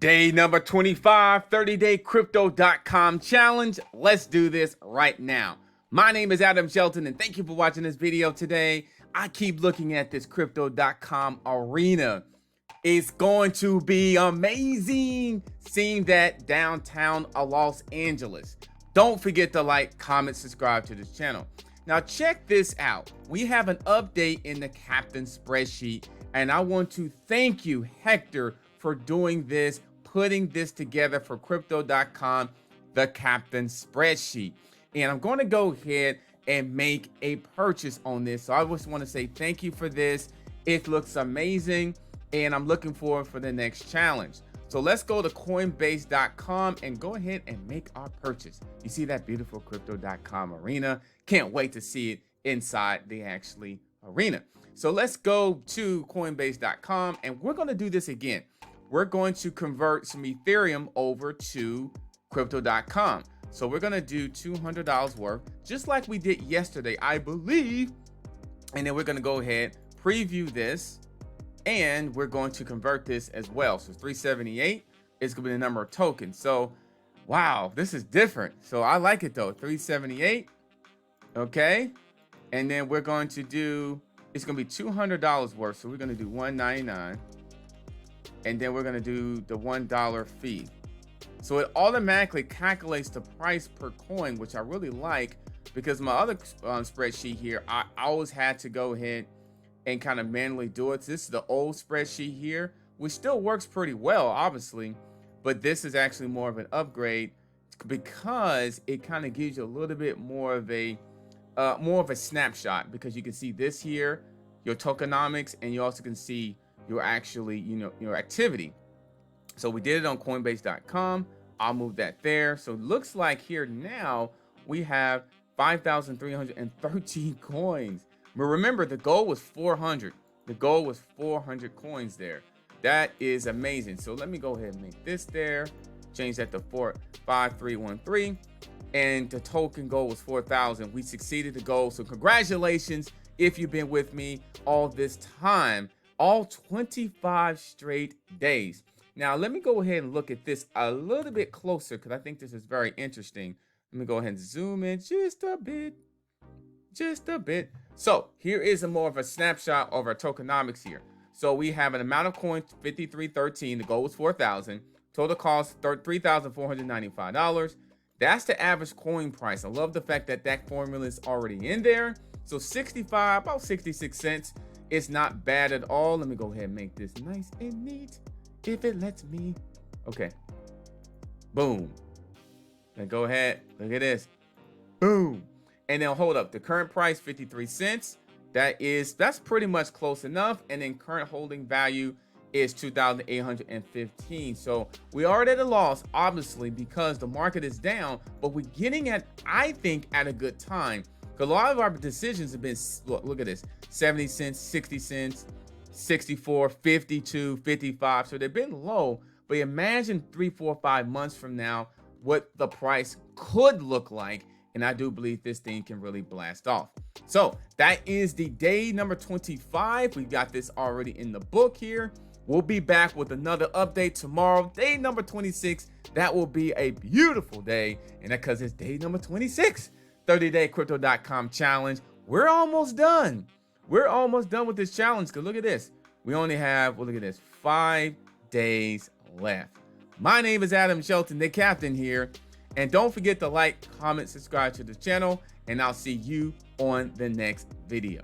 Day number 25, 30-day crypto.com challenge. Let's do this right now. My name is Adam Shelton, and thank you for watching this video today. I keep looking at this crypto.com arena. It's going to be amazing seeing that downtown Los Angeles. Don't forget to like, comment, subscribe to this channel. Now check this out. We have an update in the Captain spreadsheet, and I want to thank you, Hector, for doing this, putting this together for crypto.com, the Captain spreadsheet. And I'm going to go ahead and make a purchase on this. So I just want to say thank you for this. It looks amazing, and I'm looking forward for the next challenge. So let's go to COINBASE.com and go ahead and make our purchase. You see that beautiful crypto.com arena? Can't wait to see it inside the actually arena. So let's go to COINBASE.com, and we're going to do this again. We're going to convert some Ethereum over to crypto.com. So we're going to do $200 worth, just like we did yesterday, I believe. And then we're going to go ahead, preview this, and we're going to convert this as well. So 378 is going to be the number of tokens. So wow, this is different. So I like it though. 378. Okay. And then we're going to do, it's going to be $200 worth. So we're going to do $199. And then we're going to do the $1 fee. So it automatically calculates the price per coin, which I really like, because my other spreadsheet here, I always had to go ahead and kind of manually do it. So this is the old spreadsheet here, which still works pretty well, obviously, but this is actually more of an upgrade because it kind of gives you a little bit more of a snapshot, because you can see this here, your tokenomics, and you also can see your actually, your activity. So we did it on Coinbase.com. I'll move that there. So it looks like here now we have 5,313 coins. But remember, the goal was 400. The goal was 400 coins there. That is amazing. So let me go ahead and make this there. Change that to 5313. And the token goal was 4,000. We succeeded the goal. So congratulations if you've been with me all this time, all 25 straight days. Now, let me go ahead and look at this a little bit closer, because I think this is very interesting. Let me go ahead and zoom in just a bit. So here is more of a snapshot of our tokenomics here. So we have an amount of coins, 5313. The goal was 4,000. Total cost, $3,495. That's the average coin price. I love the fact that that formula is already in there. So 65, about 66 cents. It's not bad at all. Let me go ahead and make this nice and neat, if it lets me. Okay. Boom. Then go ahead. Look at this. Boom. And then hold up, the current price 53 cents. That's pretty much close enough. And then current holding value is 2,815. So we are at a loss, obviously, because the market is down, but we're getting at, I think, at a good time. Because a lot of our decisions have been, look at this, 70 cents, 60 cents, 64, 52, 55. So they've been low, but imagine 3, 4, 5 months from now what the price could look like. And I do believe this thing can really blast off. So that is the day number 25. We got this already in the book here. We'll be back with another update tomorrow, day number 26. That will be a beautiful day. And that's because it's day number 26, 30-day crypto.com challenge. We're almost done. We're almost done with this challenge, because look at this. We only have, well, look at this, 5 days left. My name is Adam Shelton, the captain here. And don't forget to like, comment, subscribe to the channel, and I'll see you on the next video.